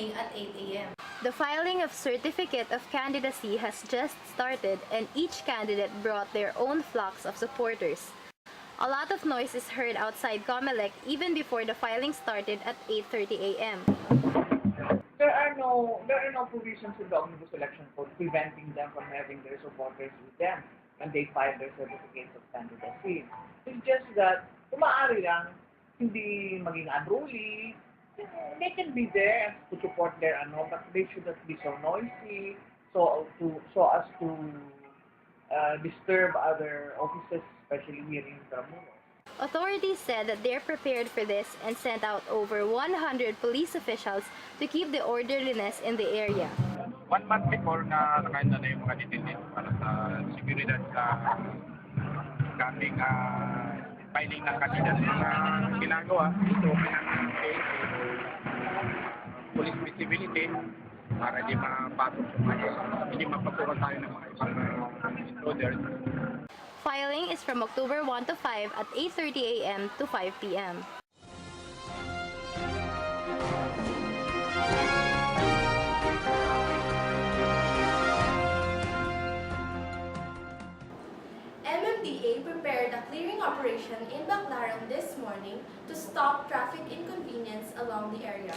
morning at 8 a.m. The filing of certificate of candidacy has just started and each candidate brought their own flocks of supporters. A lot of noise is heard outside COMELEC even before the filing started at 8:30 a.m. There are no provisions in the Omnibus Election Code preventing them from having their supporters with them when they file their certificates of candidacy. It's just that, maaari lang hindi maging unruly. They can be there to support their but they should not be so noisy, so as to disturb other offices, especially here in Tramuros. Authorities said that they're prepared for this and sent out over 100 police officials to keep the orderliness in the area. 1 month before na nakahanda na yung mga detainees para sa seguridad sa kaming filing ng kandidat na ginagawa. Ito, police visibility para di mapasok hindi mapasukan tayo ng mga ibang intruders. Filing is from October 1 to 5 at 8:30 a.m. to 5 p.m. MMDA prepared a clearing operation in Baclaran this morning to stop traffic inconvenience along the area.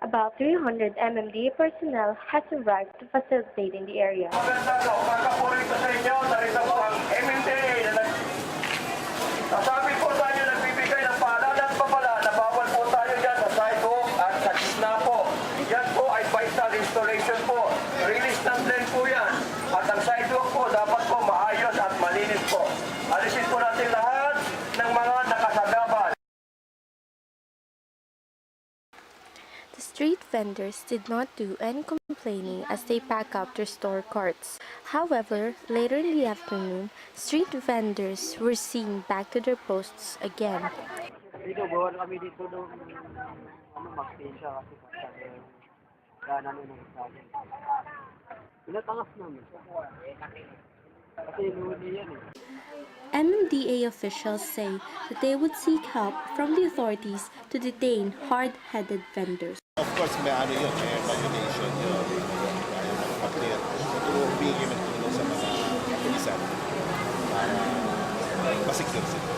About 300 MMDA personnel has arrived to facilitate in the area. Magandang umaga po rito sa inyo. Narito po ang MMDA na nasabi po tayo nagbibigay ng paalala at papala na bawal po tayo dyan sa sidewalk at sa gitna po. Yan po ay vital installation po. Release ng lane po yan. At ang sidewalk po dapat po maayos at malinis po. Alisin po natin lahat ng mga nakasagaban. Street vendors did not do any complaining as they pack up their store carts. However, later in the afternoon, street vendors were seen back to their posts again. Dito, bawa kami dito nung mag-stay siya kasi kanan ng sabi. Pinatangas namin. Kasi inuwi yan eh. MMDA officials say that they would seek help from the authorities to detain hard-headed vendors. Of course, may yun, may violation yun. Ayaw mag-clear. Ito bigyan ng tulong sa mga kapulisan para masecure sila.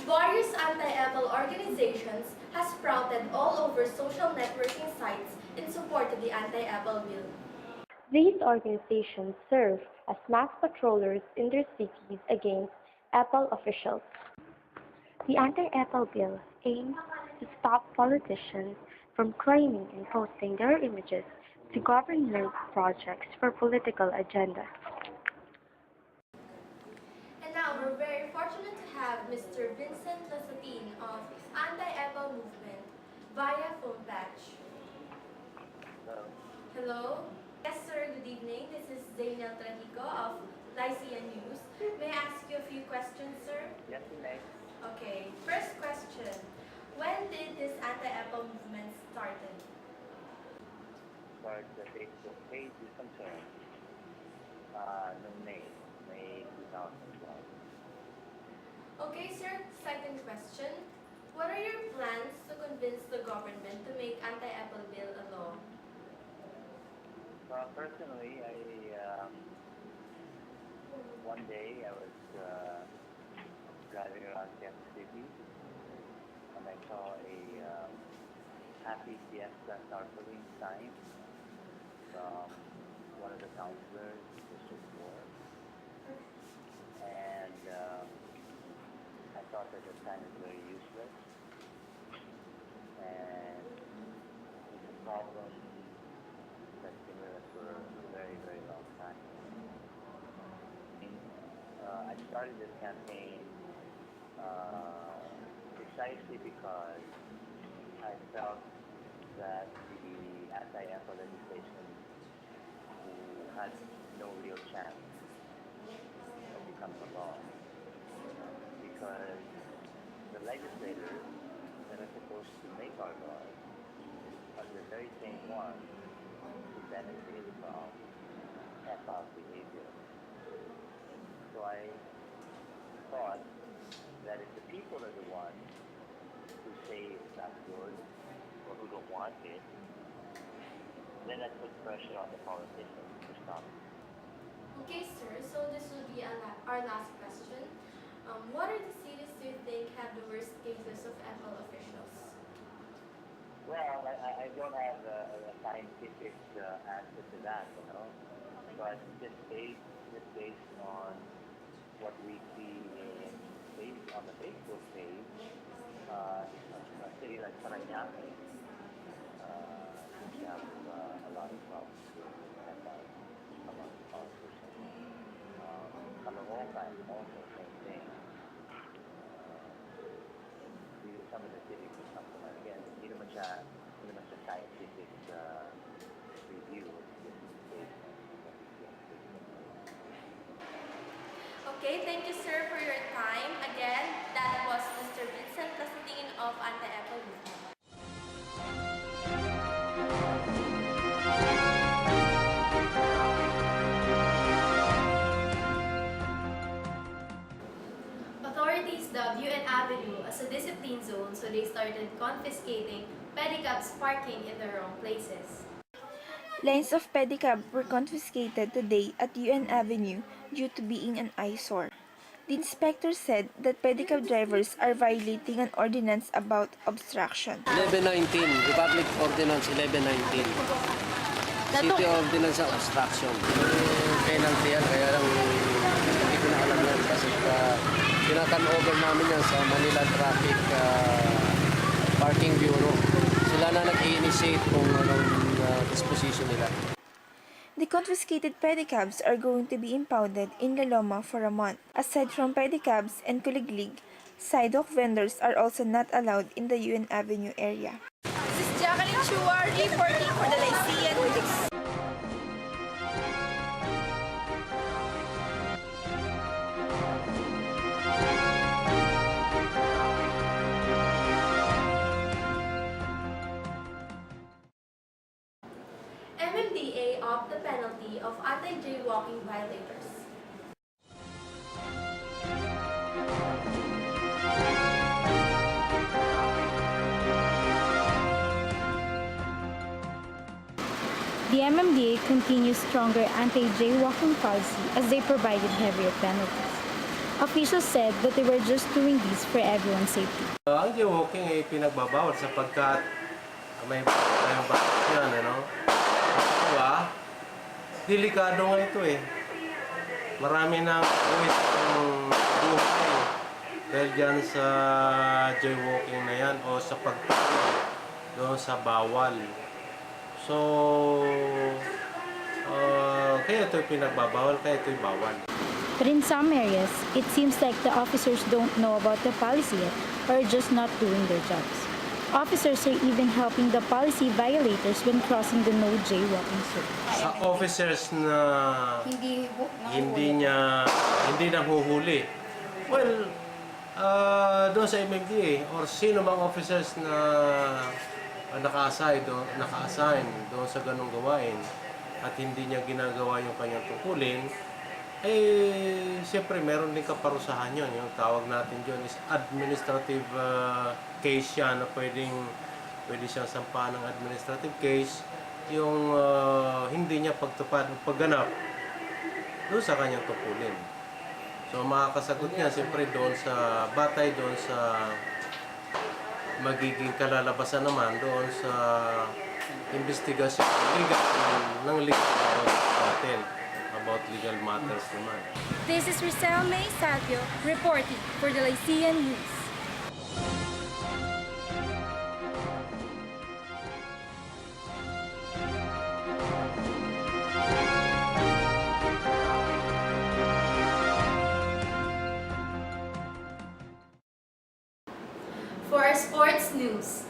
Various anti-EPL organizations has sprouted all over social networking sites in support of the anti-EPL bill. These organizations serve as mass patrollers in their cities against EPL officials. The anti-EPL bill aims to stop politicians from claiming and posting their images to government projects for political agenda. And now we're very fortunate to have Mr. Vincent Lasatin of Anti-EPL Movement via phone patch. Hello? Yes, sir. Good evening. This is Zainal Trajico of Lycean News. May I ask you a few questions, sir? Yes, ma'am. Okay. First question. When did this anti-EPL movement started? As far as the Facebook page is concerned, noong May 2012. Okay, sir. Second question. What are your plans to convince the government to make anti-EPL bill a law? Personally, one day I was driving around Kansas City and I saw a Happy Fiesta tarpaulin sign from one of the councilors in District 4. And I thought that the sign is very useless and it's a problem that's been with us for a very, very long time. I started this campaign precisely because I felt that the anti-EPL legislation had no real chance of becoming a law. Because the legislators that are supposed to make our laws are the very same ones who benefit from EPL behavior. I thought that if the people are the ones who say it's not good or who don't want it, then that puts pressure on the politicians to stop it. Okay, sir, so this will be our last question. What are the cities do you think have the worst cases of Apple officials? Well, I don't have a scientific answer to that, but just based on what we see on the Facebook page, a city like Paranaque seems to have a lot of problems with Apple among the politicians. Caloocan also same thing. These are some of the cities that come to mind. Again, hindi naman siya scientific review. It's just based on what we see on Facebook. Okay, thank you, sir, for your time. Again, that was Mr. Vincent Castilin of Anti-Apple Movement. Authorities dubbed UN Avenue as a discipline zone, so they started confiscating pedicabs parking in the wrong places. Lanes of pedicab were confiscated today at UN Avenue due to being an eyesore. The inspector said that pedicab drivers are violating an ordinance about obstruction. 1119, Republic Ordinance 1119. City Ordinance of Obstruction. Penalty yan, kaya lang hindi ko na alam yan kasi tinakan over namin yan sa Manila Traffic Parking Bureau. Sila na nag-i-initiate kung anong disposition nila. The confiscated pedicabs are going to be impounded in La Loma for a month. Aside from pedicabs and kuliglig, sidewalk vendors are also not allowed in the UN Avenue area. This is Jacqueline Chua reporting for the Lycean News. MMDA upped the penalty of anti-jaywalking violators. The MMDA continues stronger anti-jaywalking policy as they provided heavier penalties. Officials said that they were just doing this for everyone's safety. Ang jaywalking ay pinagbabawal sapagkat may tayong bakit yan, Diba? Delikado nga ito eh. Marami nang buwis ng buhay dahil dyan sa jaywalking na yan o sa pagpapalagay doon sa bawal. So, kaya ito'y pinagbabawal, kaya ito'y bawal. But in some areas, it seems like the officers don't know about the policy yet or are just not doing their jobs. Officers are even helping the policy violators when crossing the no jaywalking zone. Sa officers na hindi nahuhuli. Well, doon sa MMDA or sino mang officers na naka-assign doon sa ganong gawain at hindi niya ginagawa yung kanyang tungkulin, siyempre meron din kaparusahan yun. Yung tawag natin yun is administrative case siya na pwede siyang sampahan ng administrative case yung hindi niya pagtupad o pagganap doon sa kanyang tungkulin. So makakasagot niya siyempre doon sa batay doon sa magiging kalalabasan naman doon sa investigasyon ng legal natin about legal matters naman. This is Rizal May Savio reporting for the Lycean News. For our sports news,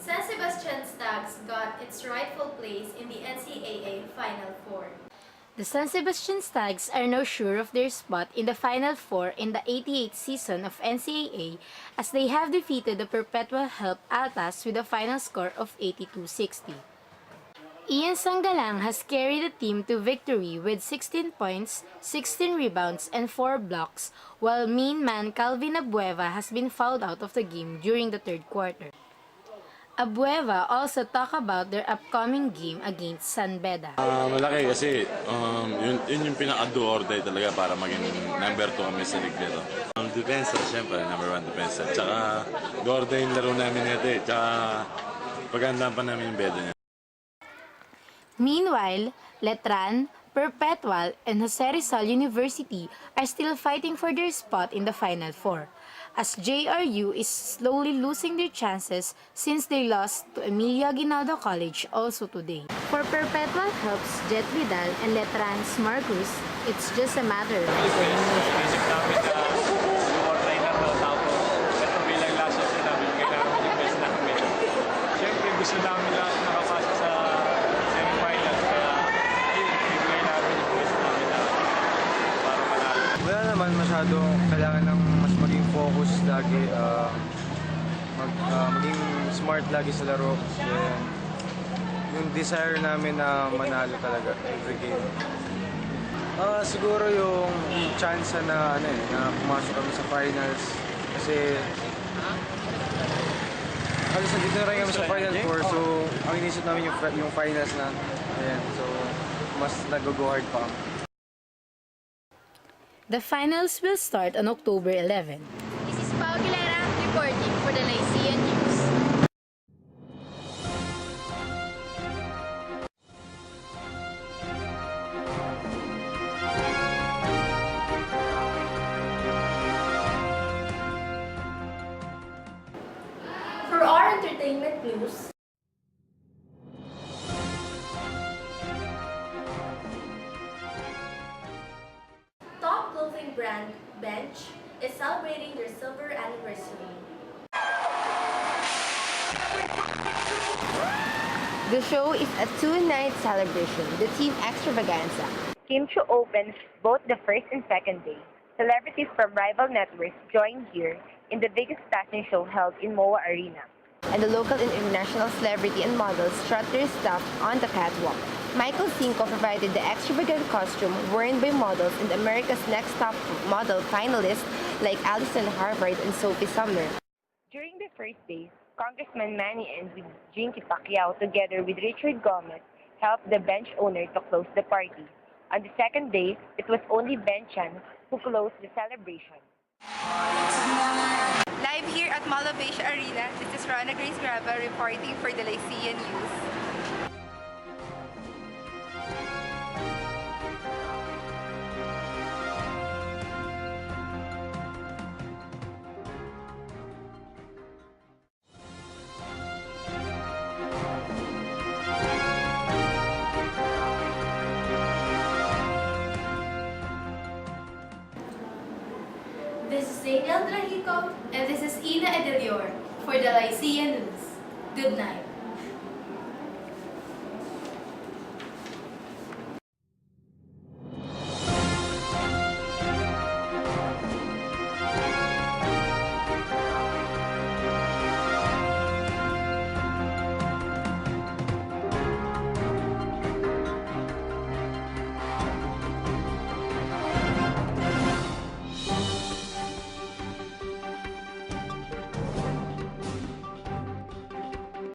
San Sebastian Stags got its rightful place in the NCAA Final Four. The San Sebastian Stags are now sure of their spot in the Final Four in the 88th season of NCAA as they have defeated the Perpetual Help Altas with a final score of 82-60. Ian Sangalang has carried the team to victory with 16 points, 16 rebounds, and 4 blocks, while main man Calvin Abueva has been fouled out of the game during the third quarter. Abueva also talked about their upcoming game against San Beda. Malaki kasi yun yung pinaka-do or die talaga para maging number 2 kami sa league nito. Depensa, syempre, number 1 depensa. Tsaka do or die yung laro namin nito eh. Tsaka paghandaan pa namin yung Beda niya. Meanwhile, Letran, Perpetual, and Jose Rizal University are still fighting for their spot in the Final Four, as JRU is slowly losing their chances since they lost to Emilio Aguinaldo College also today. For Perpetual helps Jet Vidal and Letran's Marcus, it's just a matter of Isip namin na or-try na to, tapos ito bilang last season namin, kailangan yung best namin. Siyempre gusto namin lahat nakapasok sa semifinals, kaya ibigay namin yung best namin na para manalo. Wala naman masyado, kailangan ng mas maging focus lagi, maging smart lagi sa laro. Then, yung desire namin na manalo talaga every game. Siguro yung chance na na pumasok kami sa finals kasi halos nandito na rin kami sa Final Four, so ang inisip namin yung finals na. Ayan, so mas nag-go hard pa kami. The finals will start on October 11. This is Pao Aguilera reporting for the Lycean News. For our entertainment news, top clothing brand Bench is celebrating their silver anniversary. The show is a two-night celebration, the Team Extravaganza. Game show opens both the first and second day. Celebrities from rival networks join here in the biggest fashion show held in MOA Arena. And the local and international celebrity and models strut their stuff on the catwalk. Michael Cinco provided the extravagant costume worn by models and America's Next Top Model finalists like Alison Harvard and Sophie Sumner. During the first day, Congressman Manny and Jinky Pacquiao, together with Richard Gomez, helped the Bench owner to close the party. On the second day, it was only Ben Chan who closed the celebration. Live here at Malabesha Arena, this is Rana Grace Grava reporting for the Lycean News. This is Daniel Drahico, and this is Ina Edelior for the Lycean News. Good night.